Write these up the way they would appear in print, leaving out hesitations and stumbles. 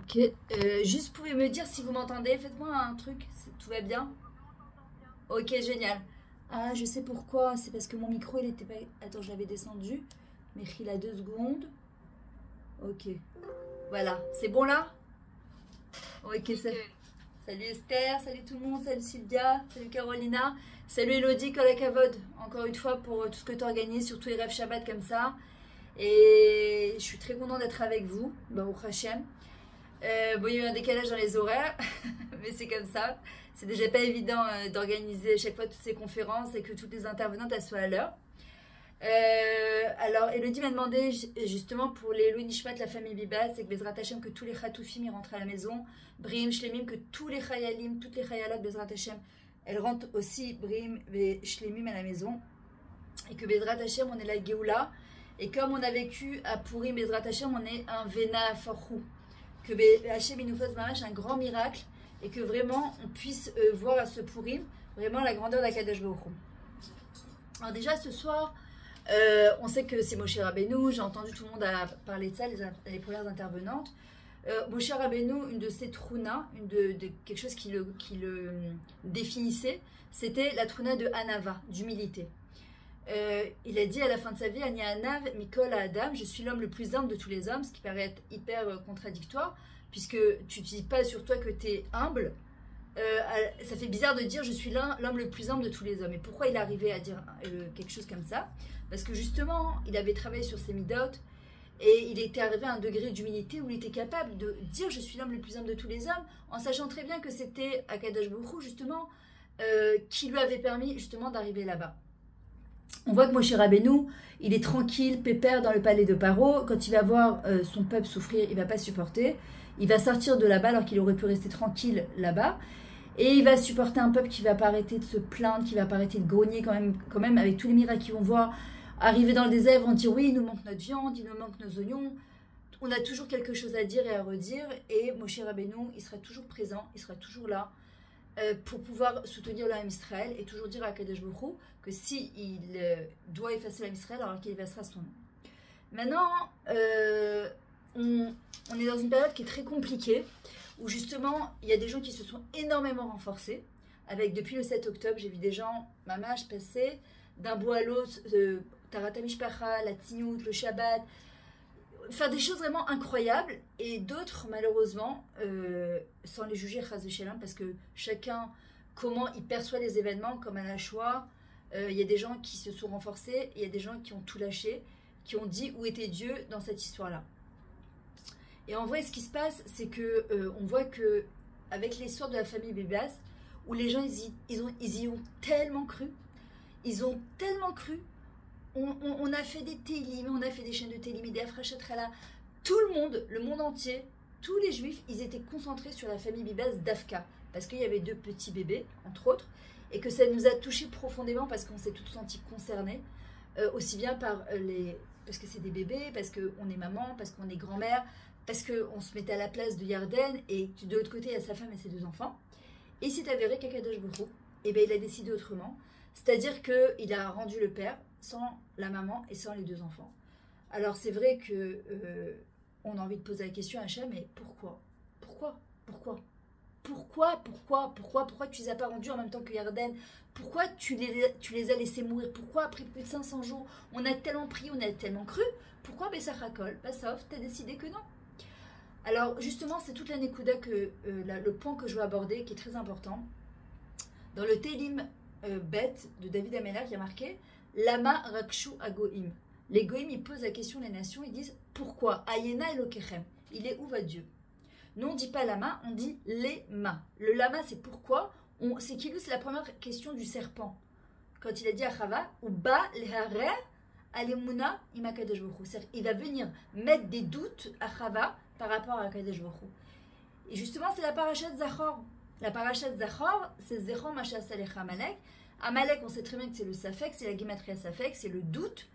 Ok, juste pouvez me dire si vous m'entendez, faites-moi un truc, tout va bien? Ok, génial. Ah, je sais pourquoi, c'est parce que mon micro il était pas... Attends, je l'avais descendu, mais il a 2 secondes. Ok, voilà, c'est bon là? Ok, salut Esther, salut tout le monde, salut Sylvia, salut Carolina, salut Elodie, Kolakavod, encore une fois pour tout ce que tu organises, surtout les rêves Shabbat comme ça. Et je suis très contente d'être avec vous, Baruch Hashem. Bon, il y a eu un décalage dans les horaires, mais c'est comme ça. C'est déjà pas évident d'organiser à chaque fois toutes ces conférences et que toutes les intervenantes elles soient à l'heure. Alors, Elodie m'a demandé justement pour les Louis Nishmat, la famille Bibas, c'est que Bezrat Hashem, que tous les Khatoufim ils rentrent à la maison, Brihim, Shlemim, que tous les Chayalim, toutes les Chayalot, Bezrat Hashem, elles rentrent aussi Brihim et Shlemim à la maison. Et que Bezrat Hashem, on est la Géoula. Et comme on a vécu à Purim, Bezrat Hashem, on est un Vena Forchou. Que Hashem il nous fasse un grand miracle et que vraiment on puisse voir à ce Purim vraiment la grandeur d'Akadosh Baruch Hu. Alors déjà ce soir, on sait que c'est Moshe Rabbeinu, j'ai entendu tout le monde parler de ça, les premières intervenantes. Moshe Rabbeinu, une de ses trounas, quelque chose qui le définissait, c'était la trouna de Hanava, d'humilité. Il a dit à la fin de sa vie, Ani Anav Mikol Adam, je suis l'homme le plus humble de tous les hommes, ce qui paraît être hyper contradictoire, puisque tu ne dis pas sur toi que tu es humble. Ça fait bizarre de dire je suis l'homme le plus humble de tous les hommes. Et pourquoi il est arrivé à dire quelque chose comme ça? Parce que justement, il avait travaillé sur ses midotes et il était arrivé à un degré d'humilité où il était capable de dire je suis l'homme le plus humble de tous les hommes, en sachant très bien que c'était Akadosh Baruch Hu justement qui lui avait permis justement d'arriver là-bas. On voit que Moshe Rabbeinu, il est tranquille, pépère dans le palais de Paro. Quand il va voir son peuple souffrir, il ne va pas supporter. Il va sortir de là-bas alors qu'il aurait pu rester tranquille là-bas. Et il va supporter un peuple qui ne va pas arrêter de se plaindre, qui ne va pas arrêter de grogner quand même avec tous les miracles qu'ils vont voir. Arriver dans le désert, ils vont dire oui, il nous manque notre viande, il nous manque nos oignons. On a toujours quelque chose à dire et à redire. Et Moshe Rabbeinu, il sera toujours présent, il sera toujours là. Pour pouvoir soutenir l'âme Israël et toujours dire à Kadesh Baruch Hu que si il doit effacer l'âme Israël, alors qu'il effacera son nom. Maintenant, on est dans une période qui est très compliquée, où justement, il y a des gens qui se sont énormément renforcés. Depuis le 7 octobre, j'ai vu des gens, mamash, passer d'un bout à l'autre, Tarata Mishpacha, la Tzniut, le Shabbat, faire des choses vraiment incroyables, et d'autres malheureusement sans les juger chas v'shalom, parce que chacun comment il perçoit les événements, comme à la Shoah, il y a des gens qui se sont renforcés, il y a des gens qui ont tout lâché, qui ont dit où était Dieu dans cette histoire là. Et en vrai ce qui se passe c'est que on voit que avec l'histoire de la famille Bébas, où les gens ils y ont tellement cru, on a fait des télim, on a fait des chaînes de télim, des afrachatrala. Tout le monde entier, tous les juifs, ils étaient concentrés sur la famille Bibas d'Afka. Parce qu'il y avait 2 petits bébés, entre autres, et que ça nous a touchés profondément parce qu'on s'est tous sentis concernés. Aussi bien parce que c'est des bébés, parce qu'on est maman, parce qu'on est grand-mère, parce qu'on se mettait à la place de Yarden, et de l'autre côté, il y a sa femme et ses 2 enfants. Et il s'est avéré qu'Akadosh Baruch Hu, eh ben, il a décidé autrement. C'est-à-dire qu'il a rendu le père sans la maman et sans les 2 enfants. Alors c'est vrai que on a envie de poser la question à Hachem, mais pourquoi tu les as pas rendus en même temps que Yarden? Pourquoi tu les as laissés mourir? Pourquoi après plus de 500 jours, on a tellement prié, on a tellement cru? Pourquoi Bessachakol, Bassof, t'as décidé que non? Alors justement, c'est toute la Nekuda le point que je veux aborder, qui est très important. Dans le Télim bête de David Amelach, il y a marqué Lama Rakshu Agoim. Les Goïm, ils posent la question les nations, ils disent pourquoi Ayena Elokechem, il est où va Dieu? Nous on dit pas lama, on dit lema. Le lama c'est pourquoi, c'est la première question du serpent. Quand il a dit à Chava, ou ba leharer alemuna imakadosh baruch Hu. Il va venir mettre des doutes à Chava par rapport à Kadosh baruch Hu. Et justement c'est la parasha de Zachor. La parasha de Zachor, c'est Zechor Mashas Alecha Amalek. Amalek, on sait très bien que c'est le Safek, c'est la Gematria Safek, c'est le doute.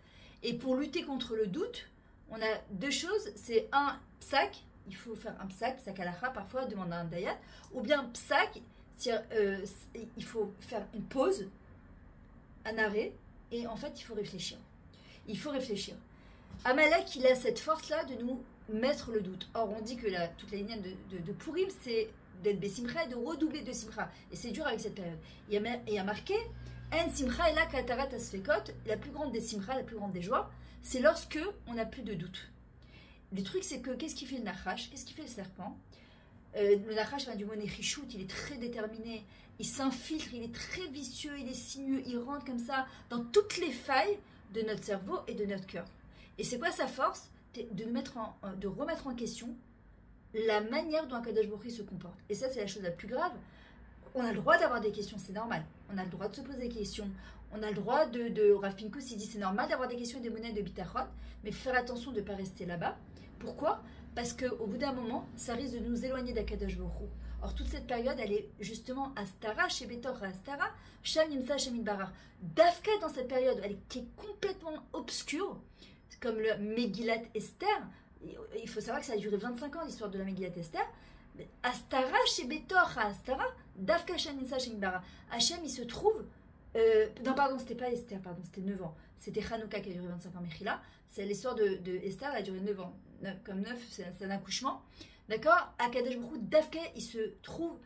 Et pour lutter contre le doute, on a 2 choses. C'est un psak, il faut faire un psak alacha parfois, demander un dayat, ou bien psak, il faut faire une pause, un arrêt, et en fait il faut réfléchir. Amalek, il a cette force-là de nous mettre le doute. Or, on dit que toute la lignée de Purim, c'est d'être Bessimcha et de redoubler de Simcha. Et c'est dur avec cette période. Il y a marqué En Simcha et la Katarat Asfekot, la plus grande des Simcha, la plus grande des joies, c'est lorsque on n'a plus de doute. Le truc, c'est que qu'est-ce qui fait le Nachash? Qu'est-ce qui fait le serpent? Le Nachash vient du mot Nechichout, il est très déterminé, il s'infiltre, il est très vicieux, il est sinueux, il rentre comme ça dans toutes les failles de notre cerveau et de notre cœur. Et c'est quoi sa force? De remettre en question la manière dont un Kadosh Baruch Hu se comporte. Et ça, c'est la chose la plus grave. On a le droit d'avoir des questions, c'est normal. On a le droit de se poser des questions. On a le droit Rav Pinkus, il dit c'est normal d'avoir des questions et des monnaies de bitachon, mais faire attention de ne pas rester là-bas. Pourquoi? Parce qu'au bout d'un moment, ça risque de nous éloigner d'Akadosh Baruch Hu. Or, toute cette période, elle est justement Astara, chez Betor Astara, Sham Nimsa Shemit Barar. Dafka, dans cette période, qui est complètement obscure, comme le Megillat Esther. Il faut savoir que ça a duré 25 ans, l'histoire de la Megillat Esther. Astara, chez Betor Astara, Dafka Sham Nimsa Shemit Barar. Hachem, il se trouve. Non, pardon, c'était pas Esther, pardon, c'était 9 ans. C'était Hanouka qui a duré 25 ans, Mechila. C'est l'histoire de Esther, elle a duré 9 ans. Comme 9, c'est un accouchement. D'accord? Akadosh Baruch Hu, Dafka, il se trouve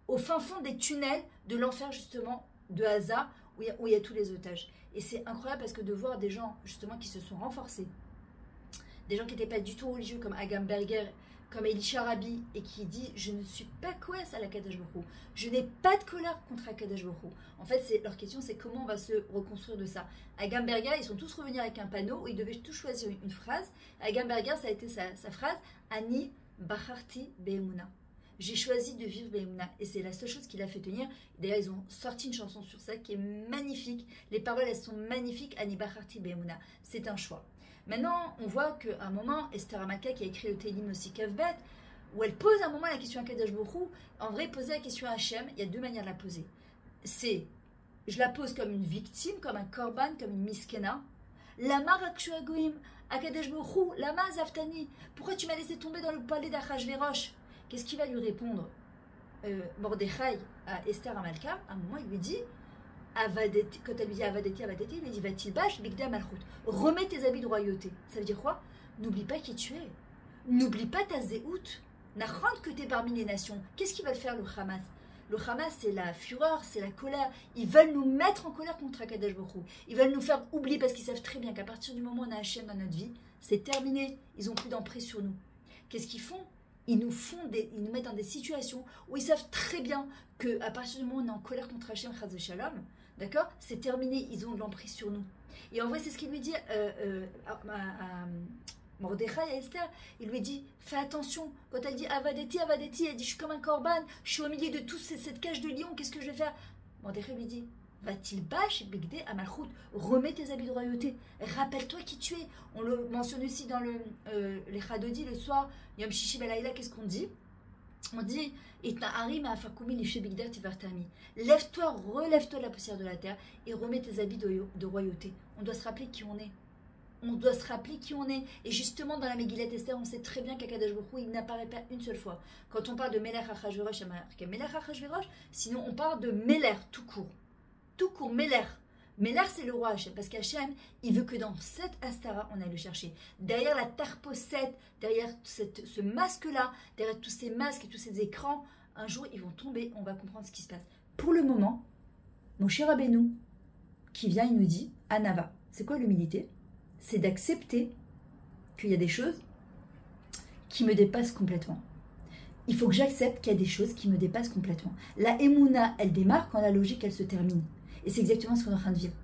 au fin fond des tunnels de l'enfer, justement, de Haza, où il y a tous les otages. Et c'est incroyable parce que de voir des gens, justement, qui se sont renforcés, des gens qui n'étaient pas du tout religieux, comme Agamberger, comme Elisha Rabbi, et qui dit « Je ne suis pas coïs à l'Akadosh Baruch Hu. Je n'ai pas de colère contre Akadosh Baruch Hu. » En fait, leur question, c'est comment on va se reconstruire de ça. À Gamberger, ils sont tous revenus avec un panneau où ils devaient tous choisir une phrase. À Gamberger, ça a été sa phrase « Ani Bacharti Be'emuna ». J'ai choisi de vivre Be'emuna. Et c'est la seule chose qui l'a fait tenir. D'ailleurs, ils ont sorti une chanson sur ça qui est magnifique. Les paroles, elles sont magnifiques. Ani Bacharti Be'emuna. C'est un choix. Maintenant, on voit qu'à un moment, Esther Amaka, qui a écrit le Télim aussi, Kavbet, où elle pose un moment la question à Kadosh Baruch Hu, en vrai, poser la question à Hachem, il y a deux manières de la poser. C'est, je la pose comme une victime, comme un korban, comme une miskena. Lama rakshu agoim, à Kadosh Baruch Hu, lama zaftani. Pourquoi tu m'as laissé tomber dans le palais d'Achashverosh? Qu'est-ce qu'il va lui répondre Mordechai à Esther Amalka? À un moment, il lui dit, Avadeti, quand elle lui dit Avadeti, il lui dit Vatilbash, Bigda Malchut. Remets tes habits de royauté. Ça veut dire quoi? N'oublie pas qui tu es. N'oublie pas ta zéout. N'apprends que tu es parmi les nations. Qu'est-ce qu'ils veulent faire le Hamas? Le Hamas, c'est la fureur, c'est la colère. Ils veulent nous mettre en colère contre Akadosh Baruch Hu. Ils veulent nous faire oublier parce qu'ils savent très bien qu'à partir du moment où on a Hachem dans notre vie, c'est terminé. Ils n'ont plus d'emprise sur nous. Qu'est-ce qu'ils font? Ils nous mettent dans des situations où ils savent très bien qu'à partir du moment où on est en colère contre Hachem, Chaz Shalom, d'accord, c'est terminé, ils ont de l'emprise sur nous. Et en vrai, c'est ce qu'il lui dit à Mordechai, à Esther. Il lui dit, fais attention. Quand elle dit Avadeti, elle dit, je suis comme un korban, je suis au milieu de toute cette cage de lion, qu'est-ce que je vais faire? Mordechai lui dit, va-t-il bâche, bigde, amalchut, remets tes habits de royauté, rappelle-toi qui tu es. On le mentionne aussi dans les Chadodi, le soir, Yom Shishi Belaïla, qu'est-ce qu'on dit? On dit, lève-toi, relève-toi de la poussière de la terre et remets tes habits de royauté. On doit se rappeler qui on est. On doit se rappeler qui on est. Et justement, dans la Megillat Esther, on sait très bien qu'Akadosh Baruch Hu, il n'apparaît pas une seule fois. Quand on parle de Melech Achashverosh, il y a marqué Melech Achashverosh, sinon on parle de Meler, tout court. Tout court, Meler. Meler, c'est le roi Hachem, parce qu'Hachem, il veut que dans cette Astara, on aille le chercher. Derrière la tarposette, derrière ce masque-là, derrière tous ces masques et tous ces écrans, un jour, ils vont tomber, on va comprendre ce qui se passe. Pour le moment, mon cher Rabbeinu, qui vient, il nous dit, Anava, c'est quoi l'humilité? C'est d'accepter qu'il y a des choses qui me dépassent complètement. Il faut que j'accepte qu'il y a des choses qui me dépassent complètement. La Emouna, elle démarre quand la logique, elle se termine. Et c'est exactement ce qu'on est en train de vivre.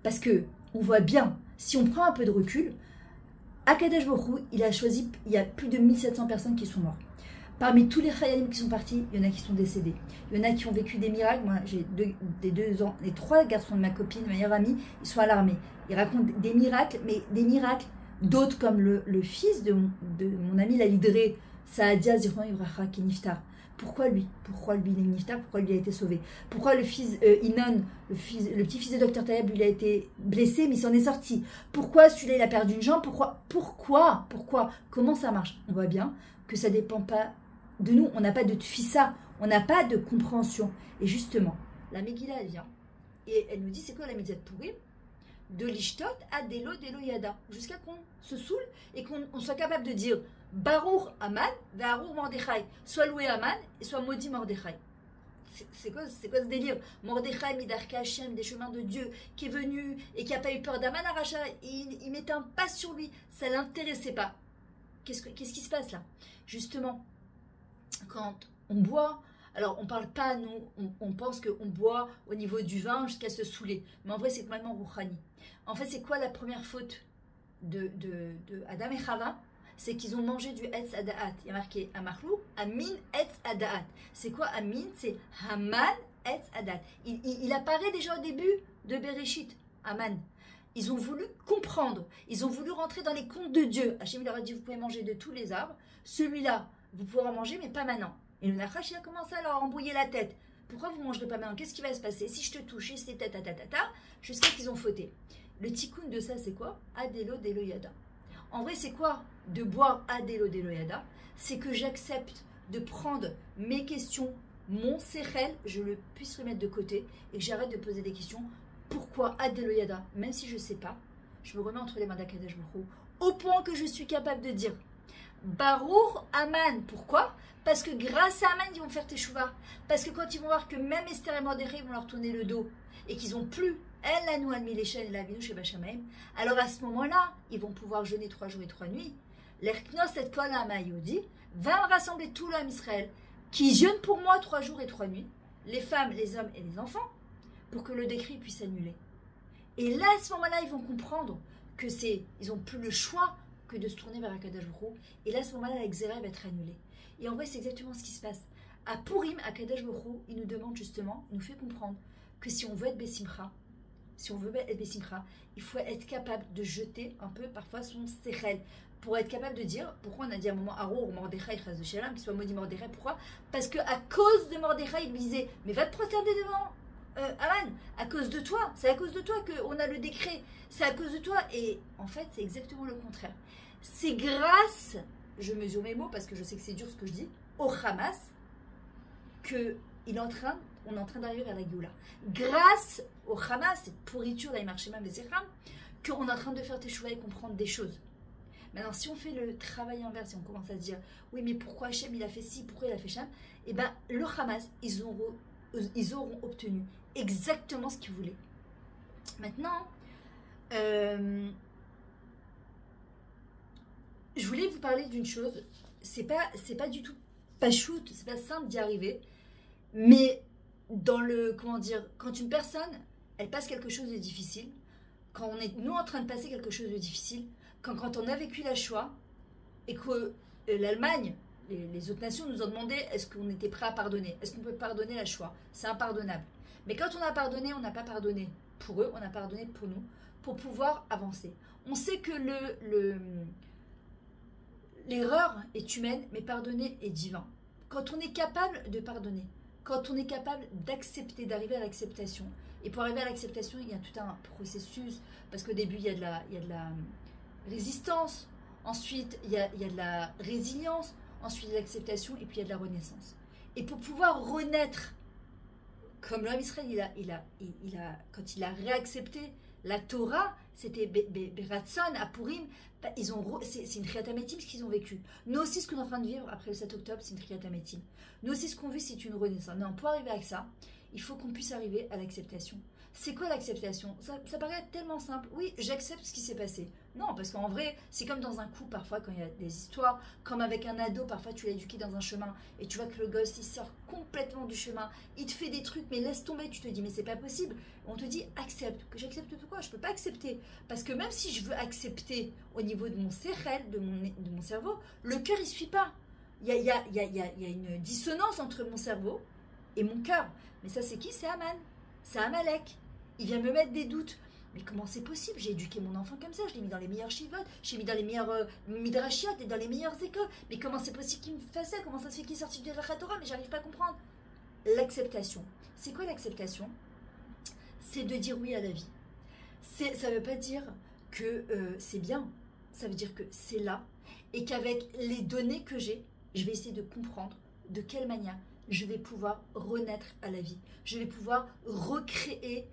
Parce que on voit bien, si on prend un peu de recul, Akadosh Baruch Hu, il a choisi, il y a plus de 1700 personnes qui sont mortes. Parmi tous les Chayalim qui sont partis, il y en a qui sont décédés. Il y en a qui ont vécu des miracles. Moi, j'ai les 3 garçons de ma copine, ma meilleure amie, ils sont à l'armée. Ils racontent des miracles, mais des miracles, d'autres comme le fils de mon ami Lalidré, Saadia Zirman Ibracha, qui est Niftar. Pourquoi lui, il est Niftar? Pourquoi lui a été sauvé? Pourquoi le fils Inon, le petit-fils de Dr Tayeb, lui a été blessé, mais il s'en est sorti? Pourquoi celui-là, il a perdu une jambe? Pourquoi? Comment ça marche? On voit bien que ça ne dépend pas de nous. On n'a pas de tfissa, on n'a pas de compréhension. Et justement, la Megillah, elle vient, et elle nous dit, c'est quoi la Mitzvah de Purim? de l'ishtot à delo yada, jusqu'à qu'on se saoule et qu'on soit capable de dire Baruch Aman, Baruch Mordechai, soit loué Aman et soit maudit Mordechai. C'est quoi ce délire? Mordechai, Midarka Hashem, des chemins de Dieu, qui est venu et qui n'a pas eu peur d'Aman Aracha, il mettait un pas sur lui, ça ne l'intéressait pas. Qu'est-ce qui se passe là? Justement, quand on boit, alors on ne parle pas, nous, on pense qu'on boit au niveau du vin jusqu'à se saouler, mais en vrai c'est complètement rouhani. En fait, c'est quoi la première faute de Adam et Chava? C'est qu'ils ont mangé du Etz Adaat. Il y a marqué Amarlou, Amin Etz Adaat. C'est quoi Amin? C'est Haman Etz Adaat. Il apparaît déjà au début de Bereshit, Haman. Ils ont voulu comprendre, ils ont voulu rentrer dans les comptes de Dieu. Hachem leur a dit, vous pouvez manger de tous les arbres, celui-là, vous pourrez en manger, mais pas maintenant. Et le Nachash, il a commencé à leur embrouiller la tête. Pourquoi vous ne mangerez pas maintenant? Qu'est-ce qui va se passer si je te touche, si c'est jusqu'à qu'ils ont fauté. Le tikkun de ça, c'est quoi? Adelo delo yada. En vrai, c'est quoi de boire Adelo delo yada? C'est que j'accepte de prendre mes questions, mon sechel, je le puisse remettre de côté et que j'arrête de poser des questions. Pourquoi Adelo yada? Même si je ne sais pas, je me remets entre les mains d'Akadosh Baruch Hu, au point que je suis capable de dire Baruch Aman. Pourquoi? Parce que grâce à Aman, ils vont faire teshuva. Parce que quand ils vont voir que même Esther et Mordechai vont leur tourner le dos et qu'ils n'ont plus elle la nous admis les chaînes et la vinou chez Bachamaim, alors à ce moment-là, ils vont pouvoir jeûner 3 jours et 3 nuits. L'Erknos et Kol Hamayodi va me rassembler tout l'homme Israël qui jeûne pour moi 3 jours et 3 nuits, les femmes, les hommes et les enfants, pour que le décret puisse annuler. Et là, à ce moment-là, ils vont comprendre que ils n'ont plus le choix que de se tourner vers Akadosh Baruch Hu. Et là, à ce moment-là, la Xéra va être annulée. Et en vrai, c'est exactement ce qui se passe. À Purim, Akadosh Baruch Hu, il nous demande justement, il nous fait comprendre que si on veut être Bessimcha, il faut être capable de jeter un peu parfois son sechel. Pour être capable de dire, pourquoi on a dit à un moment Arour Mordechai Chaz de Shalom, qu'il soit maudit Mordechai, pourquoi? Parce qu'à cause de Mordechai, il lui disait, mais va te prosterner devant Aman, à cause de toi, c'est à cause de toi qu'on a le décret, c'est à cause de toi. Et en fait, c'est exactement le contraire. C'est grâce, je mesure mes mots parce que je sais que c'est dur ce que je dis, au Hamas, qu'on est en train d'arriver vers la Géoula. Grâce au Hamas, cette pourriture d'Aïmarchema Bezecham, qu'on est en train de faire teshuva et comprendre des choses. Maintenant, si on fait le travail inverse, si on commence à se dire, oui, mais pourquoi Hachem il a fait ci, pourquoi il a fait ça, et bien le Hamas, ils auront obtenu exactement ce qu'ils voulaient. Maintenant, je voulais vous parler d'une chose. C'est pas du tout pas shoot, c'est pas simple d'y arriver, mais dans le, comment dire, quand une personne, elle passe quelque chose de difficile, quand on est, nous, en train de passer quelque chose de difficile, quand on a vécu la Shoah, et que l'Allemagne, les autres nations nous ont demandé est-ce qu'on était prêt à pardonner, est-ce qu'on peut pardonner la Shoah, c'est impardonnable. Mais quand on a pardonné, on n'a pas pardonné pour eux, on a pardonné pour nous, pour pouvoir avancer. On sait que l'erreur est humaine, mais pardonner est divin. Quand on est capable de pardonner, quand on est capable d'accepter, d'arriver à l'acceptation, et pour arriver à l'acceptation, il y a tout un processus, parce qu'au début, il y a de la résistance, ensuite, il y a de la résilience, ensuite, l'acceptation, et puis il y a de la renaissance. Et pour pouvoir renaître, comme l'homme Israël, quand il a réaccepté la Torah, c'était Beratson, à Purim, c'est une Triat Hametim ce qu'ils ont vécu. Nous aussi, ce qu'on est en train de vivre après le 7 octobre, c'est une Triat Hametim. Nous aussi, ce qu'on vit, c'est une renaissance. Non, pour arriver à ça, il faut qu'on puisse arriver à l'acceptation. C'est quoi l'acceptation? Ça paraît tellement simple. Oui, j'accepte ce qui s'est passé. Non, parce qu'en vrai, c'est comme dans un couple parfois quand il y a des histoires, comme avec un ado, parfois tu l'as éduqué dans un chemin et tu vois que le gosse il sort complètement du chemin, il te fait des trucs, mais laisse tomber, tu te dis mais c'est pas possible. On te dit accepte. Que j'accepte pourquoi? Je peux pas accepter. Parce que même si je veux accepter au niveau de mon sechel, de mon cerveau, le cœur il suit pas. Il y a une dissonance entre mon cerveau et mon cœur. Mais ça c'est qui? C'est Aman. C'est Amalek. Il vient me mettre des doutes. Mais comment c'est possible? J'ai éduqué mon enfant comme ça, je l'ai mis dans les meilleurs shivot, j'ai mis dans les meilleurs midrashiot et dans les meilleures écoles. Mais comment c'est possible qu'il me fasse ça? Comment ça se fait qu'il est sorti de la Torah? Mais j'arrive pas à comprendre. L'acceptation. C'est quoi l'acceptation? C'est de dire oui à la vie. Ça veut pas dire que c'est bien. Ça veut dire que c'est là et qu'avec les données que j'ai, je vais essayer de comprendre de quelle manière je vais pouvoir renaître à la vie. Je vais pouvoir recréer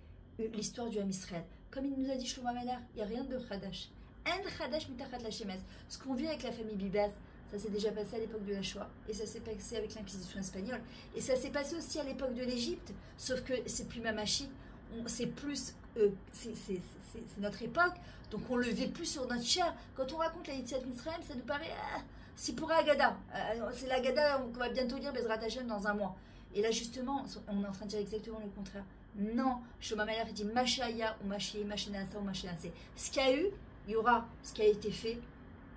l'histoire du Ham Israël. comme il nous a dit Shlomo Ameler, il n'y a rien de Khadash. En Khadash mitachat la shemes. Ce qu'on vit avec la famille Bibas, ça s'est déjà passé à l'époque de la Shoah, et ça s'est passé avec l'Inquisition espagnole, et ça s'est passé aussi à l'époque de l'Égypte, sauf que c'est plus Mamachi, c'est plus, c'est notre époque, donc on le vit plus sur notre chair. Quand on raconte la Yetziat Mitzrayim, ça nous paraît, c'est pour Agada, c'est l'Agada qu'on va bientôt lire Bezrat Hashem dans un mois. Et là justement, on est en train de dire exactement le contraire. Non, Shlomo Ameler dit Mashaya ou Mashi, Mashinasa ou Mashinase. Ce qu'il y a eu, il y aura. Ce qui a été fait,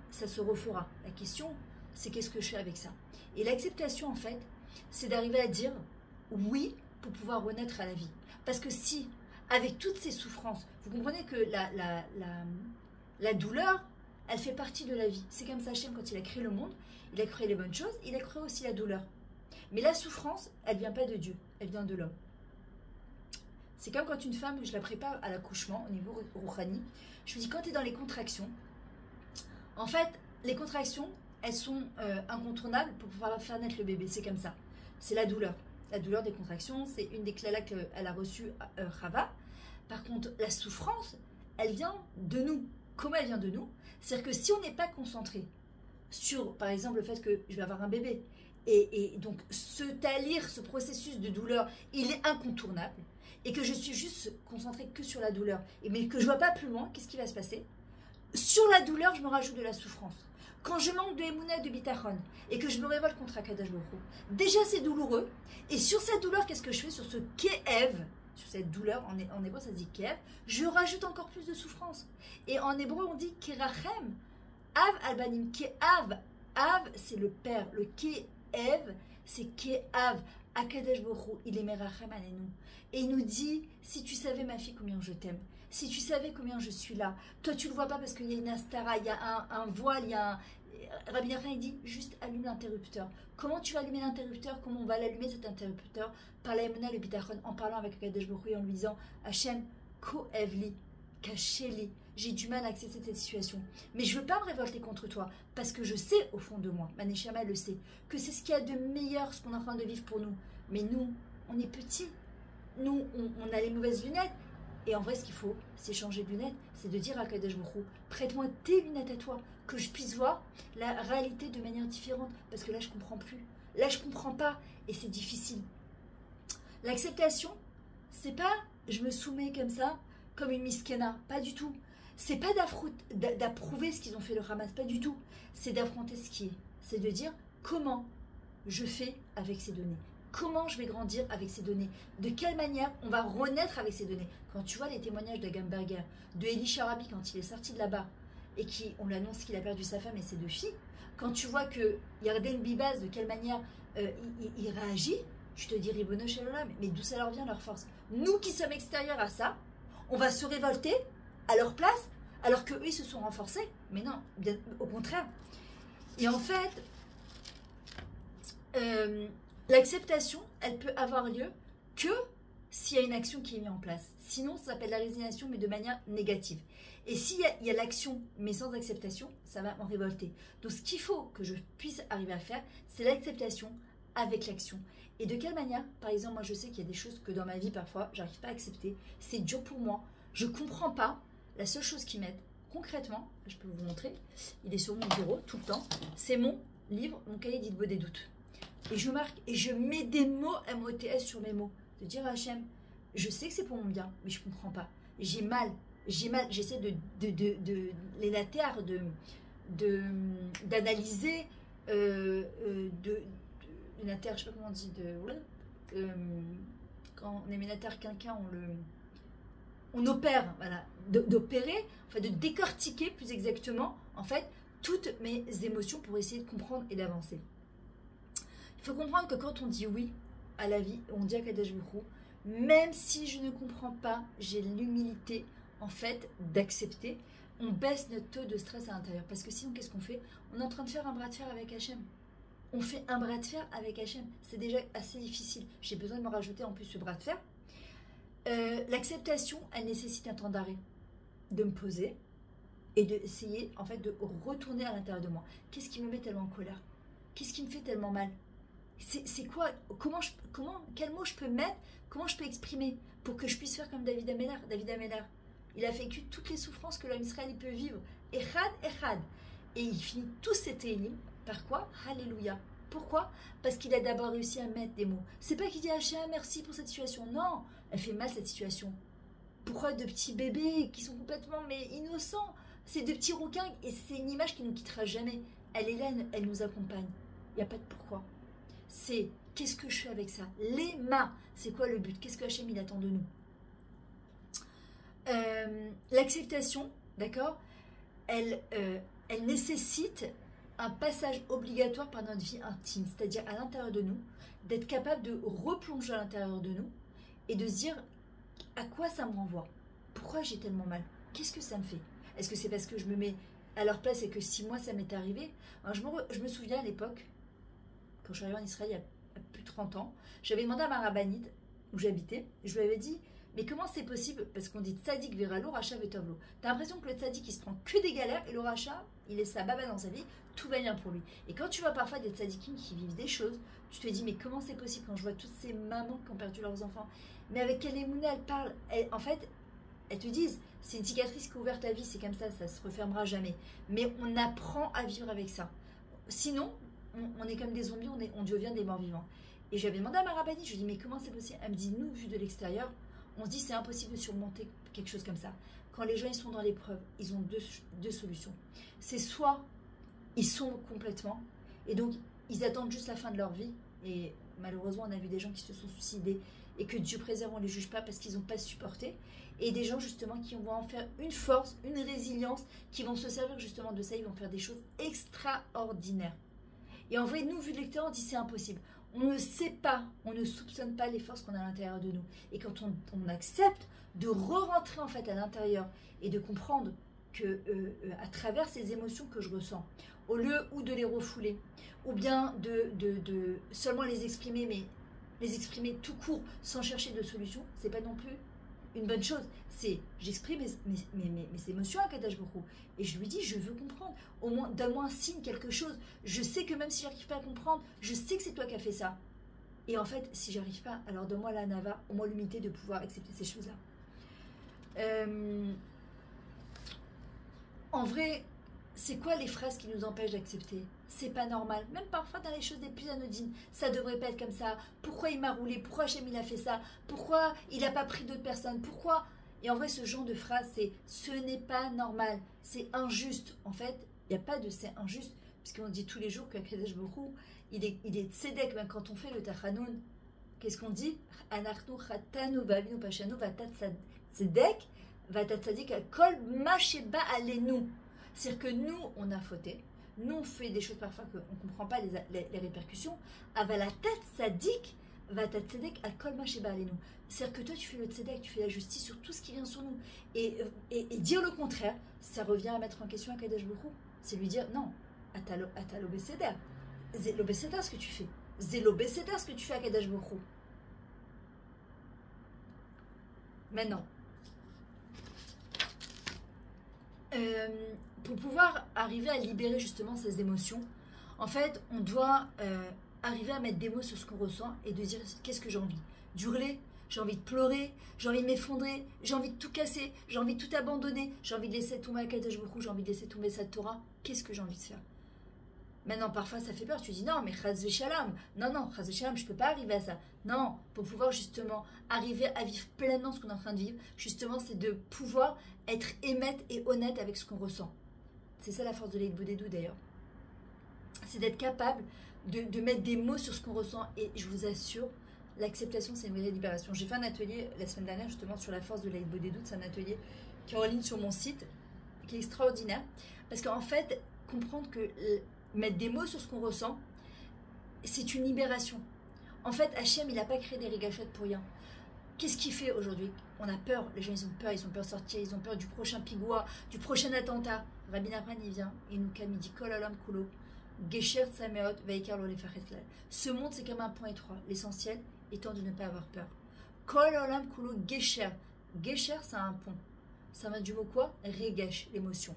ça se refera. La question, c'est qu'est-ce que je fais avec ça? Et l'acceptation, en fait, c'est d'arriver à dire oui pour pouvoir renaître à la vie. Parce que si, avec toutes ces souffrances, vous comprenez que la douleur, elle fait partie de la vie. C'est comme ça, Hachem, quand il a créé le monde, il a créé les bonnes choses, il a créé aussi la douleur. Mais la souffrance, elle ne vient pas de Dieu, elle vient de l'homme. C'est comme quand une femme, je la prépare à l'accouchement, au niveau rouhani, je lui dis, quand tu es dans les contractions, en fait, les contractions, elles sont incontournables pour pouvoir faire naître le bébé. C'est comme ça. C'est la douleur. La douleur des contractions, c'est une des clés qu'elle a reçues Chava. Par contre, la souffrance, elle vient de nous. Comment elle vient de nous? C'est-à-dire que si on n'est pas concentré sur, par exemple, le fait que je vais avoir un bébé, et donc ce talir, ce processus de douleur, il est incontournable, et que je suis juste concentrée que sur la douleur, mais que je ne vois pas plus loin, qu'est-ce qui va se passer? Sur la douleur, je me rajoute de la souffrance. Quand je manque de Emouna et de Bitachon, et que je me révolte contre Akadosh Baruch Hu, déjà c'est douloureux, et sur cette douleur, qu'est-ce que je fais? Sur ce Ke'ev, sur cette douleur, en hébreu ça se dit Ke'ev, je rajoute encore plus de souffrance. Et en hébreu on dit Kerachem, Av Albanim, Ke'av, Av c'est le père, le Ke'ev c'est Ke'av, Akadosh Baruch Hu, il est Merachem Alenu. Et il nous dit, si tu savais ma fille combien je t'aime, si tu savais combien je suis là, toi tu le vois pas parce qu'il y a une astara, il y a un voile, il y a un... Rabbi Nachman il dit, juste allume l'interrupteur. Comment tu vas allumer l'interrupteur? Comment on va l'allumer cet interrupteur? Par la Emouna, le Bitachon, en parlant avec Akadosh Baruch Hu, en lui disant, Hachem, ko'evli, kacheli, j'ai du mal à accepter cette situation. Mais je veux pas me révolter contre toi, parce que je sais au fond de moi, ma Neshama le sait, que c'est ce qu'il y a de meilleur, ce qu'on est en train de vivre pour nous. Mais nous, on est petits. Nous, on a les mauvaises lunettes. Et en vrai, ce qu'il faut, c'est changer de lunettes. C'est de dire à Kadosh Baruch Hu, prête-moi tes lunettes à toi, que je puisse voir la réalité de manière différente. Parce que là, je comprends plus. Là, je comprends pas. Et c'est difficile. L'acceptation, c'est pas je me soumets comme ça, comme une miskena. Pas du tout. C'est pas d'approuver ce qu'ils ont fait le Hamas. Pas du tout. C'est d'affronter ce qui est. C'est de dire comment je fais avec ces données. Comment je vais grandir avec ces données? De quelle manière on va renaître avec ces données? Quand tu vois les témoignages de Gamberger, de Elisha Rabbi quand il est sorti de là-bas et qu'on lui annonce qu'il a perdu sa femme et ses deux filles, quand tu vois que Yarden Bibaz, de quelle manière il réagit, je te dis Ribono Shalom, mais d'où ça leur vient leur force? Nous qui sommes extérieurs à ça, on va se révolter à leur place alors qu'eux ils se sont renforcés. Mais non, bien au contraire. Et en fait, l'acceptation, elle peut avoir lieu que s'il y a une action qui est mise en place. Sinon, ça s'appelle la résignation, mais de manière négative. Et s'il y a l'action, mais sans acceptation, ça va m'en révolter. Donc, ce qu'il faut que je puisse arriver à faire, c'est l'acceptation avec l'action. Et de quelle manière? Par exemple, moi, je sais qu'il y a des choses que dans ma vie, parfois, j'arrive pas à accepter. C'est dur pour moi. Je comprends pas. La seule chose qui m'aide, concrètement, je peux vous montrer, il est sur mon bureau tout le temps, c'est mon livre, mon cahier d'Idbo des doutes. Et je marque, et je mets des mots MOTS sur mes mots. De dire à Hachem, je sais que c'est pour mon bien, mais je comprends pas. J'ai mal, j'essaie les latères, d'analyser, une atère, je sais pas comment on dit, quand on éménatère quelqu'un, on opère, voilà, d'opérer, enfin de décortiquer plus exactement, en fait, toutes mes émotions pour essayer de comprendre et d'avancer. Il faut comprendre que quand on dit oui à la vie, on dit à Kadosh Baruch Hu, même si je ne comprends pas, j'ai l'humilité en fait d'accepter, on baisse notre taux de stress à l'intérieur. Parce que sinon, qu'est-ce qu'on fait? On est en train de faire un bras de fer avec Hachem. On fait un bras de fer avec Hachem. C'est déjà assez difficile. J'ai besoin de me rajouter en plus ce bras de fer. L'acceptation, elle nécessite un temps d'arrêt, de me poser et d'essayer en fait de retourner à l'intérieur de moi. Qu'est-ce qui me met tellement en colère? Qu'est-ce qui me fait tellement mal? C'est quoi? Quel mot je peux mettre? Comment je peux exprimer pour que je puisse faire comme David Ameller? David Ameller, Il a vécu toutes les souffrances que l'homme Israël peut vivre. Echad, echad. Et il finit tous ces télim par quoi? Alléluia. Pourquoi? Parce qu'il a d'abord réussi à mettre des mots. C'est pas qu'il dit Hachem, merci pour cette situation. Non, elle fait mal cette situation. Pourquoi de petits bébés qui sont complètement innocents? C'est de petits rouquins et c'est une image qui ne nous quittera jamais. Elle est là, elle nous accompagne. Il n'y a pas de pourquoi. C'est qu'est-ce que je fais avec ça? Les mains, c'est quoi le but? Qu'est-ce que Hachem il attend de nous? L'acceptation, d'accord, elle nécessite un passage obligatoire par notre vie intime, c'est-à-dire à l'intérieur de nous, d'être capable de replonger à l'intérieur de nous et de se dire à quoi ça me renvoie? Pourquoi j'ai tellement mal? Qu'est-ce que ça me fait? Est-ce que c'est parce que je me mets à leur place et que si moi ça m'est arrivé? Alors, je me souviens à l'époque, quand je suis arrivée en Israël il y a plus de 30 ans, j'avais demandé à ma rabbinite où j'habitais, je lui avais dit mais comment c'est possible? Parce qu'on dit tzadik veralo, racha vetovlo. T'as l'impression que le tzadik il se prend que des galères et le racha il est sa baba dans sa vie, tout va bien pour lui. Et quand tu vois parfois des tzadikim qui vivent des choses, tu te dis mais comment c'est possible quand je vois toutes ces mamans qui ont perdu leurs enfants? Mais avec quelle émouna elles parlent? En fait, elles te disent c'est une cicatrice qui a ouvert ta vie, c'est comme ça se refermera jamais. Mais on apprend à vivre avec ça. Sinon, on est comme des zombies, on devient des morts vivants. Et j'avais demandé à ma rabbinite, je lui ai dit mais comment c'est possible? Elle me dit nous, vu de l'extérieur, on se dit c'est impossible de surmonter quelque chose comme ça. Quand les gens ils sont dans l'épreuve, ils ont deux solutions. C'est soit ils sont complètement, et donc ils attendent juste la fin de leur vie, et malheureusement on a vu des gens qui se sont suicidés, et que Dieu préserve, on ne les juge pas parce qu'ils n'ont pas supporté, et des gens justement qui vont en faire une force, une résilience, qui vont se servir justement de ça, ils vont faire des choses extraordinaires. Et en vrai, nous, vu de l'extérieur, on dit c'est impossible. On ne sait pas, on ne soupçonne pas les forces qu'on a à l'intérieur de nous. Et quand on accepte de re-rentrer en fait à l'intérieur et de comprendre que à travers ces émotions que je ressens, au lieu ou de les refouler, ou bien de seulement les exprimer, mais les exprimer tout court sans chercher de solution, c'est pas non plus une bonne chose. C'est j'exprime mes émotions à Kadash Baruch Hu et je lui dis je veux comprendre, au moins donne-moi un signe, quelque chose. Je sais que même si j'arrive pas à comprendre, je sais que c'est toi qui as fait ça. Et en fait, si j'arrive pas, alors donne-moi la nava, au moins l'humilité de pouvoir accepter ces choses-là. En vrai, c'est quoi les phrases qui nous empêchent d'accepter? C'est pas normal, même parfois dans les choses les plus anodines. Ça devrait pas être comme ça. Pourquoi il m'a roulé? Pourquoi Hachem il a fait ça? Pourquoi il a pas pris d'autres personnes? Pourquoi? Et en vrai, ce genre de phrase, c'est ce n'est pas normal, c'est injuste. En fait, il n'y a pas de c'est injuste, puisqu'on dit tous les jours que Kadesh Baruch Hu, il est tzedek, même quand on fait le tachanoun. Qu'est-ce qu'on dit? Anachnu chatanu v'avinu pashanu vatat tzedek vatat tzadik kol ma sheba alenu. C'est-à-dire que nous, on a fauté. Nous, on fait des choses parfois qu'on ne comprend pas les répercussions. Avala tête sadique, va ta tzedek à kol ma sheba alenu. C'est-à-dire que toi, tu fais le tzedek, tu fais la justice sur tout ce qui vient sur nous. Et dire le contraire, ça revient à mettre en question un Kadesh Baruch Hu. C'est lui dire, non, atalo beseder. Zélo beseder ce que tu fais. Zélo beseder ce que tu fais à Kadesh Baruch Hu. Maintenant, pour pouvoir arriver à libérer justement ces émotions, en fait, on doit arriver à mettre des mots sur ce qu'on ressent et de dire qu'est-ce que j'ai envie d'hurler, j'ai envie de pleurer, j'ai envie de m'effondrer, j'ai envie de tout casser, j'ai envie de tout abandonner, j'ai envie de laisser tomber Akadosh Baruch Hu, j'ai envie de laisser tomber sa Torah. Qu'est-ce que j'ai envie de faire? Maintenant, parfois, ça fait peur. Tu dis non, mais Chaz v'Shalom. Non, Chaz v'Shalom, je ne peux pas arriver à ça. Non, pour pouvoir justement arriver à vivre pleinement ce qu'on est en train de vivre, justement, c'est de pouvoir être émette et honnête avec ce qu'on ressent. C'est ça la force de l'Eidboudédou d'ailleurs. C'est d'être capable de mettre des mots sur ce qu'on ressent. Et je vous assure, l'acceptation, c'est une vraie libération. J'ai fait un atelier la semaine dernière justement sur la force de l'Eidboudédou. C'est un atelier qui est en ligne sur mon site, qui est extraordinaire. Parce qu'en fait, comprendre que mettre des mots sur ce qu'on ressent, c'est une libération. En fait, Hachem, il n'a pas créé des rigachotes pour rien. Qu'est-ce qu'il fait aujourd'hui? On a peur, les gens ils ont peur de sortir, ils ont peur du prochain pigoua, du prochain attentat. Rabbi Nachman, il vient, il nous calme, il dit Kol olam kulo, Gesher Tsameot, Veikar lo lefachet klal. Ce monde, c'est comme un point étroit, l'essentiel étant de ne pas avoir peur. Kol olam kulo, Gesher. Gesher, c'est un pont. Ça vient du mot quoi? Regesh, l'émotion.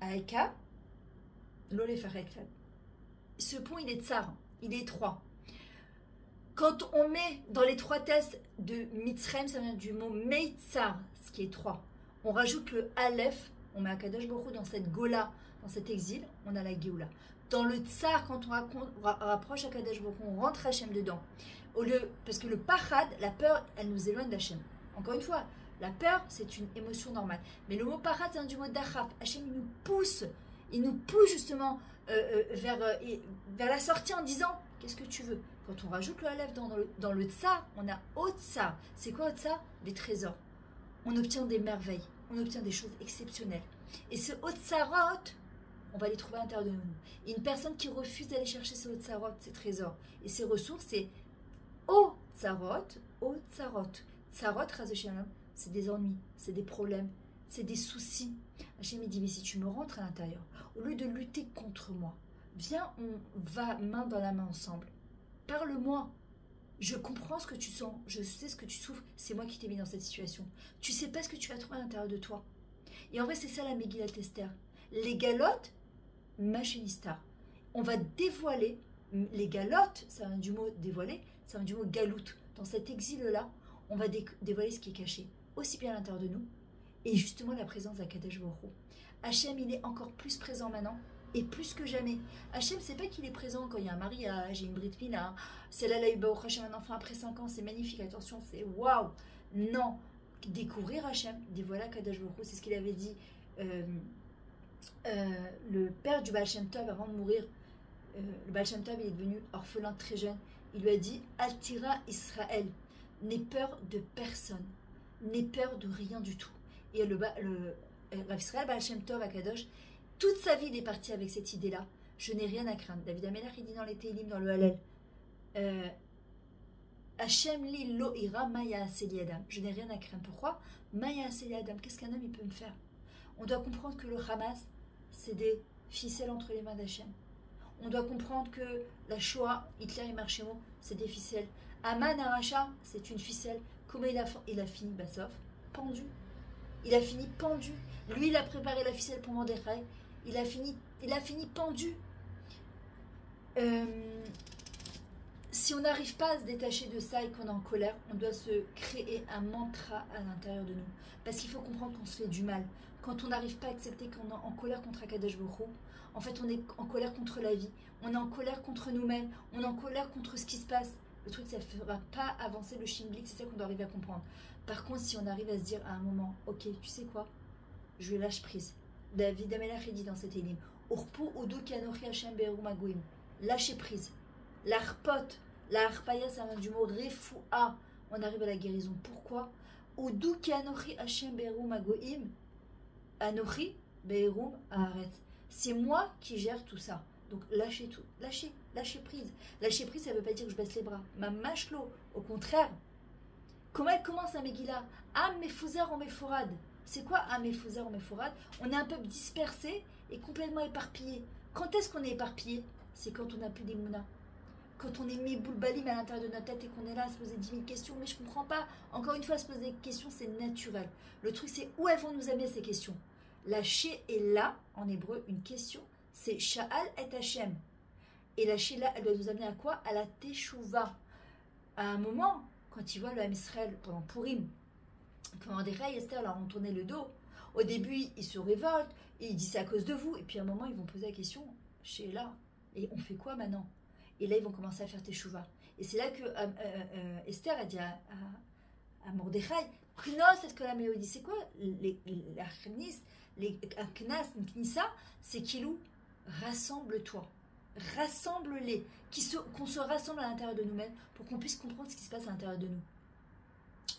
Aïka, lo lefachet klal. Ce pont, il est tsar, il est étroit. Quand on met dans les 3 tests de Mitzrayim, ça vient du mot Meitzar, ce qui est 3. On rajoute le Aleph, on met Akadosh Baruch Hu dans cette Gola, dans cet exil, on a la Géoula. Dans le Tsar, quand on rapproche Akadosh Baruch Hu, on rentre Hachem dedans. Parce que le Pachad, la peur, elle nous éloigne d'Hachem. Encore une fois, la peur, c'est une émotion normale. Mais le mot Pachad, c'est du mot Dachaf. Hachem, il nous pousse justement vers la sortie en disant, qu'est-ce que tu veux? Quand on rajoute le Aleph dans le Tsar, on a Otsar. C'est quoi Otsar? Des trésors. On obtient des merveilles. On obtient des choses exceptionnelles. Et ce Otsarot, on va les trouver à l'intérieur de nous. Et une personne qui refuse d'aller chercher ce Otsarot, ces trésors, et ses ressources, c'est Otsarot, Otsarot. Tsarot, Razeshalom, c'est des ennuis, c'est des problèmes, c'est des soucis. Hachem me dit, mais si tu me rentres à l'intérieur, au lieu de lutter contre moi, viens, on va main dans la main ensemble. Parle-moi. Je comprends ce que tu sens. Je sais ce que tu souffres. C'est moi qui t'ai mis dans cette situation. Tu sais pas ce que tu vas trouver à l'intérieur de toi. Et en vrai, c'est ça la Megillat Esther. Les galotes, machinistar. On va dévoiler les galotes. Ça vient du mot dévoiler. Ça vient du mot galout. Dans cet exil-là, on va dévoiler ce qui est caché. Aussi bien à l'intérieur de nous. Et justement, la présence d'Akadosh Baruch Hu. Hachem, il est encore plus présent maintenant. Et plus que jamais. Hachem, c'est pas qu'il est présent quand il y a un mariage, il y a une Brit Mila, c'est là, il Baruch Hachem, un enfant après 5 ans, c'est magnifique, attention, c'est waouh. Non, découvrir Hachem, dévoiler Akadosh Baruch Hu, c'est ce qu'il avait dit le père du Baal Shem Tov avant de mourir. Le Baal Shem Tov, il est devenu orphelin très jeune. Il lui a dit, Altira Israël, n'aie peur de personne, n'aie peur de rien du tout. Et le Rav Israël Baal Shem Tov Akadosh, toute sa vie, il est parti avec cette idée-là. Je n'ai rien à craindre. David Amelach, il dit dans les Télim, dans le Hallel, Hachem li lo ira maya aseli adam. Je n'ai rien à craindre. Pourquoi? Maya aseli adam. Qu'est-ce qu'un homme il peut me faire? On doit comprendre que le Hamas, c'est des ficelles entre les mains d'Hachem. On doit comprendre que la Shoah, Hitler et Marchemo, c'est des ficelles. Aman Aracha, c'est une ficelle. Comment il a fini? Bassof, pendu. Il a fini pendu. Lui, il a préparé la ficelle pour Mordechai. Il a fini pendu. Si on n'arrive pas à se détacher de ça et qu'on est en colère, on doit se créer un mantra à l'intérieur de nous. Parce qu'il faut comprendre qu'on se fait du mal. Quand on n'arrive pas à accepter qu'on est en colère contre Akadosh Baruch Hu, en fait, on est en colère contre la vie. On est en colère contre nous-mêmes. On est en colère contre ce qui se passe. Le truc, ça ne fera pas avancer le Shimblik. C'est ça qu'on doit arriver à comprendre. Par contre, si on arrive à se dire à un moment, ok, tu sais quoi? Je lâche prise. David Amelach dit dans cet énigme, Urpu udu kanochi Hashem be'eru magoim. Lâcher prise. L'arpote, la harpaya, ça vient du mot refoua. On arrive à la guérison. Pourquoi? Udu kanochi Hashem be'eru magoim. Anochi be'eru haaretz. C'est moi qui gère tout ça. Donc lâchez tout. Lâchez prise. Lâcher prise, ça ne veut pas dire que je baisse les bras. Ma machlo, au contraire. Comment elle commence à Megillah? Am mefouzer ou mefourad. C'est quoi Am mefouzer ou mefourad? On est un peuple dispersé et complètement éparpillé. Quand est-ce qu'on est éparpillé? C'est quand on n'a plus d'émouna. Quand on est mis boulbalim à l'intérieur de notre tête et qu'on est là à se poser 10 000 questions. Mais je ne comprends pas. Encore une fois, se poser des questions, c'est naturel. Le truc, c'est où elles vont nous amener ces questions. Lâcher est là, en hébreu, une question. C'est Sha'al et Hashem. Et la Sheila, elle doit nous amener à quoi? À la Teshuvah. À un moment, quand ils voient le Ham Israël pendant Purim, quand Mordechai et Esther leur ont tourné le dos, au début, ils se révoltent, et ils disent c'est à cause de vous. Et puis à un moment, ils vont poser la question, Sheila, et on fait quoi maintenant? Et là, ils vont commencer à faire Teshuvah. Et c'est là que Esther a dit à Mordechai, Knos, c'est que la mélodie, c'est quoi? Les Knas, Knissa, c'est Kilou, rassemble-toi. Rassemble-les, qu'on se rassemble à l'intérieur de nous-mêmes pour qu'on puisse comprendre ce qui se passe à l'intérieur de nous.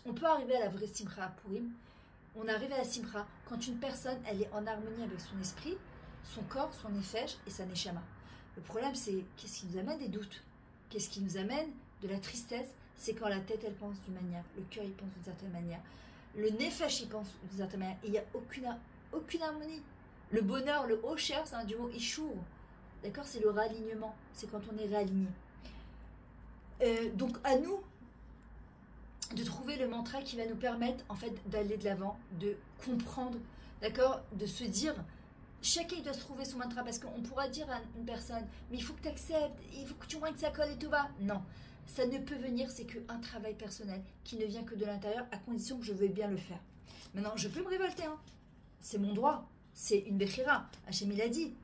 On peut arriver à la vraie Simcha à Purim. On arrive à la Simcha quand une personne, elle est en harmonie avec son esprit, son corps, son nefesh et sa neshama. Le problème, c'est qu'est-ce qui nous amène des doutes? Qu'est-ce qui nous amène de la tristesse? C'est quand la tête, elle pense d'une manière, le cœur, il pense d'une certaine manière, le nefesh, il pense d'une certaine manière, et il n'y a aucune harmonie. Le bonheur, le hocher, c'est un du mot ishur. D'accord? C'est le réalignement. C'est quand on est réaligné. Donc, à nous de trouver le mantra qui va nous permettre, en fait, d'aller de l'avant, de comprendre, d'accord? De se dire, chacun doit se trouver son mantra, parce qu'on pourra dire à une personne, mais il faut que tu acceptes, il faut que tu vois que ça colle et tout va. Non. ça ne peut venir, c'est qu'un travail personnel qui ne vient que de l'intérieur, à condition que je veuille bien le faire. Maintenant, je peux me révolter, hein. C'est mon droit, c'est une bechira. Hachem il a dit,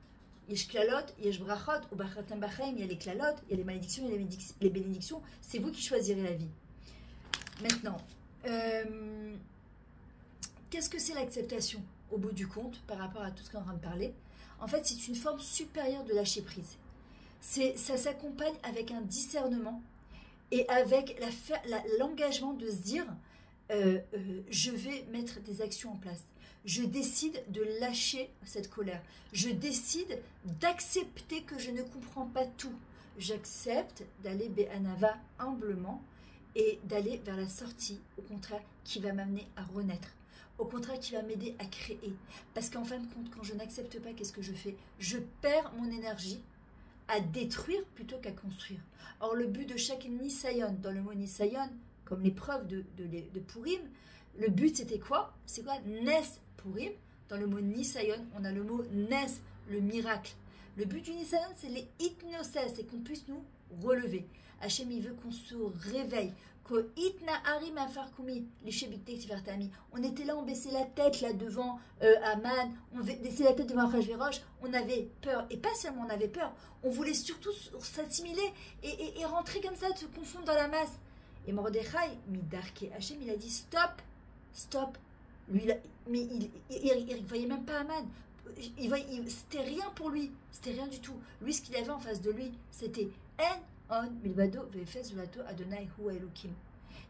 yesh klalot, yesh brachot, ou bachatem bachaim, il y a les klalot, il y a les malédictions, il y a les bénédictions, c'est vous qui choisirez la vie. Maintenant, qu'est-ce que c'est l'acceptation au bout du compte par rapport à tout ce qu'on est en train de parler? En fait, c'est une forme supérieure de lâcher prise. Ça s'accompagne avec un discernement et avec l'engagement de se dire je vais mettre des actions en place. Je décide de lâcher cette colère. Je décide d'accepter que je ne comprends pas tout. J'accepte d'aller Be'anava humblement et d'aller vers la sortie, au contraire, qui va m'amener à renaître. Au contraire, qui va m'aider à créer. Parce qu'en fin de compte, quand je n'accepte pas, qu'est-ce que je fais? Je perds mon énergie à détruire plutôt qu'à construire. Or, le but de chaque Nisayon, dans le mot Nisayon, comme l'épreuve de Purim, le but c'était quoi? C'est quoi? Nes Purim. Dans le mot Nisayon, on a le mot Nes, le miracle. Le but du Nisayon, c'est les hypnoses, c'est qu'on puisse nous relever. Hachem, il veut qu'on se réveille. On était là, on baissait la tête là devant Aman, on baissait la tête devant Achashverosh, on avait peur, et pas seulement on avait peur, on voulait surtout s'assimiler et rentrer comme ça, se confondre dans la masse. Et Mordechai, Midarke Hachem, il a dit stop, stop. Lui, mais il voyait même pas Aman. C'était rien pour lui, c'était rien du tout. Lui, ce qu'il avait en face de lui, c'était On milvado vefes zulato Adonai hu Elokim.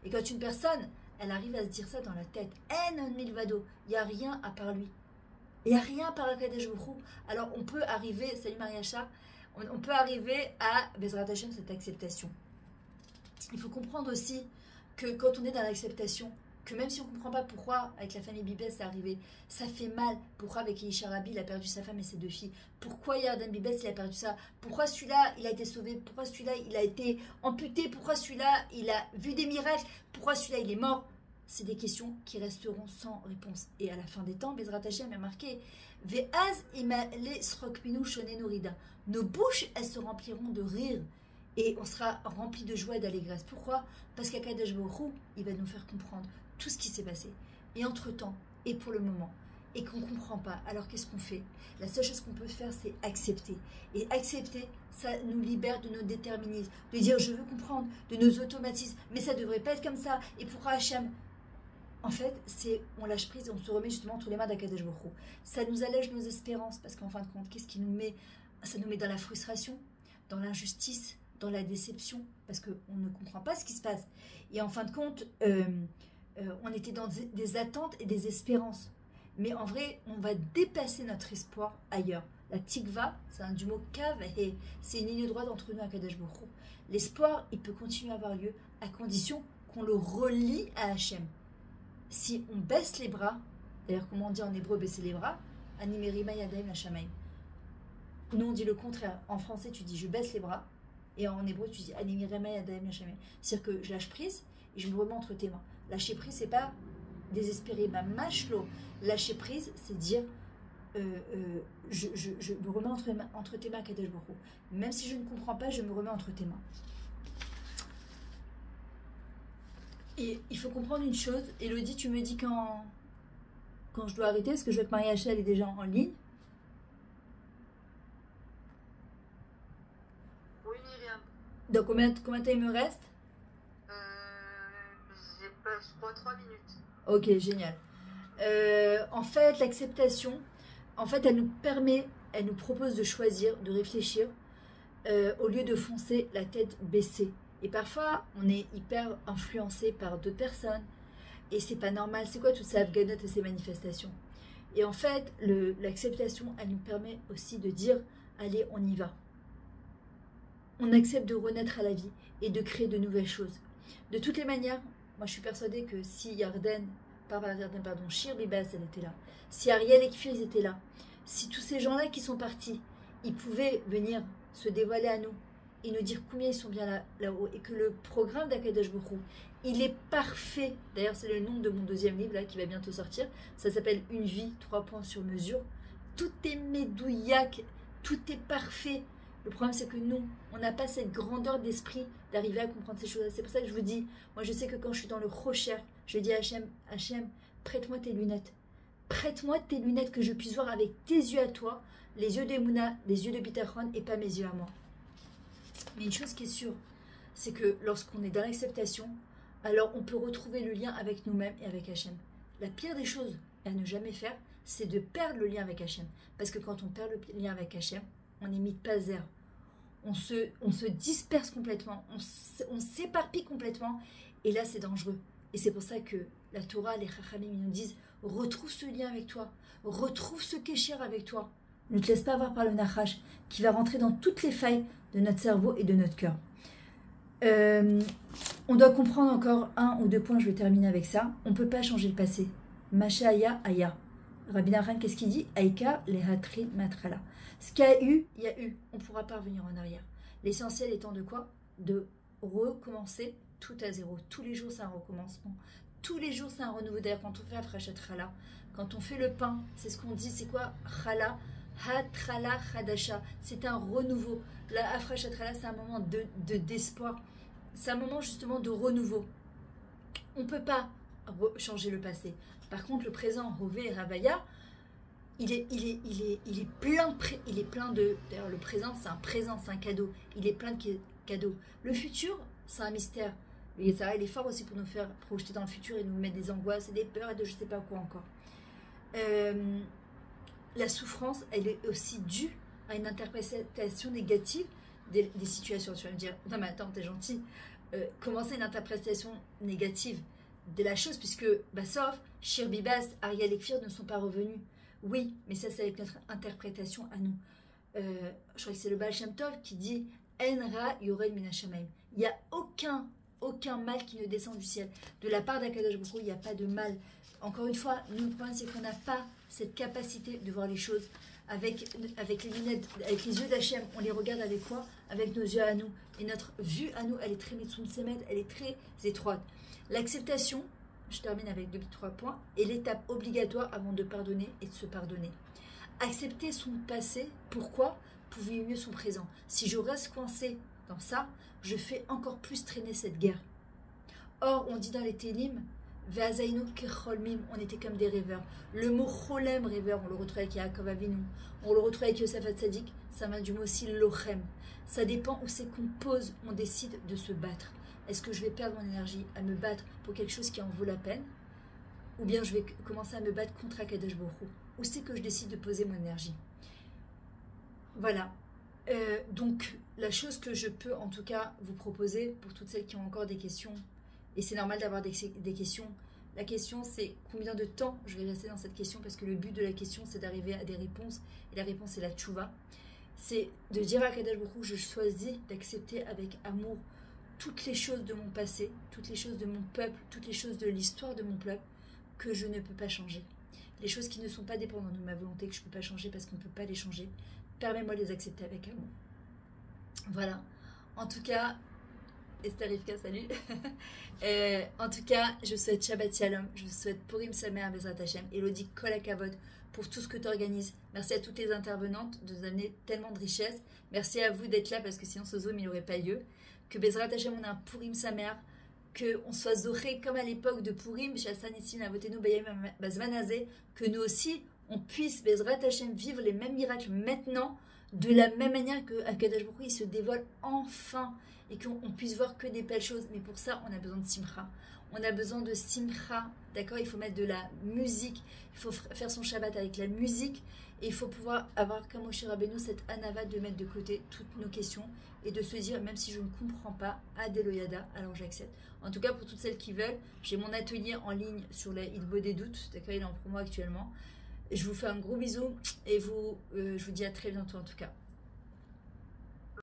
Et quand une personne, elle arrive à se dire ça dans la tête, on milvado, il n'y a rien à part lui. Il n'y a rien à part Akadosh Baruch Hu. Alors on peut arriver, salut Mariacha, on peut arriver à Bezrat Hashem, cette acceptation. Il faut comprendre aussi que quand on est dans l'acceptation, que même si on ne comprend pas pourquoi avec la famille Bibès c'est arrivé, ça fait mal. Pourquoi avec Elisha Rabbi il a perdu sa femme et ses deux filles? Pourquoi Yarden Bibès il a perdu ça? Pourquoi celui-là il a été sauvé? Pourquoi celui-là il a été amputé? Pourquoi celui-là il a vu des miracles? Pourquoi celui-là il est mort? C'est des questions qui resteront sans réponse. Et à la fin des temps, Bezrat Hashem a marqué Ve'az imale srokminu shonenu rida. Nos bouches elles se rempliront de rire. Et on sera rempli de joie et d'allégresse. Pourquoi? Parce qu'Akadosh Baruch Hu, il va nous faire comprendre tout ce qui s'est passé. Et entre-temps, et pour le moment, et qu'on ne comprend pas, alors qu'est-ce qu'on fait? La seule chose qu'on peut faire, c'est accepter. Et accepter, ça nous libère de nos déterminismes, de dire je veux comprendre, de nos automatismes, mais ça ne devrait pas être comme ça. Et pourquoi Hachem? En fait, on lâche prise et on se remet justement entre les mains d'Akadosh Baruch Hu. Ça nous allège nos espérances, parce qu'en fin de compte, qu'est-ce qui nous met? Ça nous met dans la frustration, dans l'injustice, dans la déception, parce qu'on ne comprend pas ce qui se passe. Et en fin de compte, on était dans des attentes et des espérances. Mais en vrai, on va dépasser notre espoir ailleurs. La tikva, c'est du mot kav, et c'est une ligne droite entre nous à Kadosh Baruch Hu. L'espoir, il peut continuer à avoir lieu à condition qu'on le relie à Hachem. Si on baisse les bras, d'ailleurs, comment on dit en hébreu baisser les bras? Animerima yadaim la shamaim. Nous, on dit le contraire. En français, tu dis je baisse les bras. Et en hébreu, tu dis Animirema yadaim la shamaim. C'est-à-dire que je lâche prise et je me remets entre tes mains. Lâcher prise, c'est pas désespérer, ma machlo. Lâcher prise, c'est dire je me remets entre tes mains, Kadosh Baruch Hu. Même si je ne comprends pas, je me remets entre tes mains. Et il faut comprendre une chose. Elodie, tu me dis quand je dois arrêter, parce que je vois que Marie-Hacha, elle est déjà en ligne. Oui, Myriam. Donc, combien de temps il me reste? Je crois 3 minutes. Ok, génial. En fait, l'acceptation, en fait, elle nous propose de choisir, de réfléchir, au lieu de foncer la tête baissée. Et parfois, on est hyper influencé par d'autres personnes, et c'est pas normal. C'est quoi toutes ces afghanotes et ces manifestations? Et en fait, l'acceptation, elle nous permet aussi de dire, allez, on y va. On accepte de renaître à la vie et de créer de nouvelles choses. De toutes les manières, moi, je suis persuadée que si Shir Bibas, elle était là, si Ariel et Kfir, ils étaient là, si tous ces gens-là qui sont partis, ils pouvaient venir se dévoiler à nous et nous dire combien ils sont bien là-haut, et que le programme d'Akadosh Baruch Hu, il est parfait. D'ailleurs, c'est le nom de mon deuxième livre là, qui va bientôt sortir. Ça s'appelle « Une vie, 3 points sur mesure ». Tout est médouillac, tout est parfait. Le problème, c'est que nous, on n'a pas cette grandeur d'esprit d'arriver à comprendre ces choses-là. C'est pour ça que je vous dis, moi, je sais que quand je suis dans le rocher, je dis à Hachem, Hachem, prête-moi tes lunettes. Prête-moi tes lunettes que je puisse voir avec tes yeux à toi, les yeux d'Emouna, les yeux de Bitachon et pas mes yeux à moi. Mais une chose qui est sûre, c'est que lorsqu'on est dans l'acceptation, alors on peut retrouver le lien avec nous-mêmes et avec Hachem. La pire des choses à ne jamais faire, c'est de perdre le lien avec Hachem. Parce que quand on perd le lien avec Hachem, on n'imite pas zéro. On se disperse complètement, on s'éparpille complètement, et là c'est dangereux. Et c'est pour ça que la Torah, les Chachamim nous disent, retrouve ce lien avec toi, retrouve ce kécher avec toi. Ne te laisse pas avoir par le nachash, qui va rentrer dans toutes les failles de notre cerveau et de notre cœur. On doit comprendre encore 1 ou 2 points, je vais terminer avec ça. On ne peut pas changer le passé. Masha aya aya. Rabbi Nachman, qu'est-ce qu'il dit? Aïka lehatri matrala. Ce qu'il y a eu, il y a eu. On ne pourra pas revenir en arrière. L'essentiel étant de quoi? De recommencer tout à zéro. Tous les jours, c'est un recommencement. Tous les jours, c'est un renouveau. D'ailleurs, quand on fait Afrashat Chala, quand on fait le pain, c'est ce qu'on dit, c'est quoi? Chala, Hatrala, Hadasha. C'est un renouveau. La Afrashat Chala, c'est un moment d'espoir. C'est un moment justement de renouveau. On ne peut pas changer le passé. Par contre, le présent, Hové et Ravaya, il est plein de... D'ailleurs, le présent, c'est un présent, c'est un cadeau. Il est plein de cadeaux. Le futur, c'est un mystère. Et ça, il est fort aussi pour nous faire projeter dans le futur et nous mettre des angoisses et des peurs et de je ne sais pas quoi encore. La souffrance, elle est aussi due à une interprétation négative des situations. Tu vas me dire, non mais attends, t'es gentil. Comment c'est une interprétation négative de la chose, puisque Bassov, Shir Bibas, Ariel et Kfir ne sont pas revenus. Oui, mais ça c'est avec notre interprétation à nous. Je crois que c'est le Baal Shem Tov qui dit Enra Yorel Minashamaim. Il n'y a aucun mal qui ne descend du ciel. De la part d'Akadosh Baruch Hu, il n'y a pas de mal. Encore une fois, nous, le problème c'est qu'on n'a pas cette capacité de voir les choses avec les lunettes, avec les yeux d'Hachem. On les regarde avec quoi? Avec nos yeux à nous. Et notre vue à nous, elle est très Metsoum Semet, elle est très étroite. L'acceptation, je termine avec 2-3 points, est l'étape obligatoire avant de pardonner et de se pardonner. Accepter son passé, pourquoi? Pour vivre mieux son présent. Si je reste coincé dans ça, je fais encore plus traîner cette guerre. Or, on dit dans les Télim, Ve'azainu kecholmim, on était comme des rêveurs. Le mot cholem, rêveur, on le retrouve avec Yaakov Avinu, on le retrouve avec Yosef Hatzadik, ça vient du mot aussi lochem. Ça dépend où c'est qu'on pose, on décide de se battre. Est-ce que je vais perdre mon énergie à me battre pour quelque chose qui en vaut la peine? Ou bien je vais commencer à me battre contre Akadosh Baruch Hu? Où c'est que je décide de poser mon énergie? Voilà. Donc, la chose que je peux en tout cas vous proposer, pour toutes celles qui ont encore des questions, et c'est normal d'avoir des questions, la question c'est combien de temps je vais rester dans cette question, parce que le but de la question c'est d'arriver à des réponses, et la réponse c'est la tchouva. C'est de dire à Akadosh Baruch Hu, je choisis d'accepter avec amour toutes les choses de mon passé, toutes les choses de mon peuple, toutes les choses de l'histoire de mon peuple que je ne peux pas changer. Les choses qui ne sont pas dépendantes de ma volonté, que je ne peux pas changer parce qu'on ne peut pas les changer, permets-moi de les accepter avec amour. Voilà. En tout cas, Esther Rivka, salut. En tout cas, je souhaite Shabbat Shalom, je souhaite Purim Sameach Bezrat Hashem, Elodie Kol HaKavod pour tout ce que tu organises. Merci à toutes les intervenantes de nous amener tellement de richesse. Merci à vous d'être là parce que sinon ce Zoom il n'aurait pas lieu. Que Bezrat Hashem, on a un Purim Sameach, qu'on soit zoré comme à l'époque de Purim, Shassan Issin Avotenu Bayam Bazvanazé, que nous aussi on puisse Bezrat Hashem vivre les mêmes miracles maintenant, de la même manière que Akadosh Baruch Hu il se dévoile enfin et qu'on puisse voir que des belles choses. Mais pour ça, on a besoin de simcha. On a besoin de simcha, d'accord? Il faut mettre de la musique, il faut faire son Shabbat avec la musique et il faut pouvoir avoir comme Moshe Rabbeinu cette anava de mettre de côté toutes nos questions et de se dire, même si je ne comprends pas, Adeloyada, alors j'accepte. En tout cas, pour toutes celles qui veulent, j'ai mon atelier en ligne sur la Hitbo des doutes, d'accord? Il est en promo actuellement. Je vous fais un gros bisou et je vous dis à très bientôt en tout cas.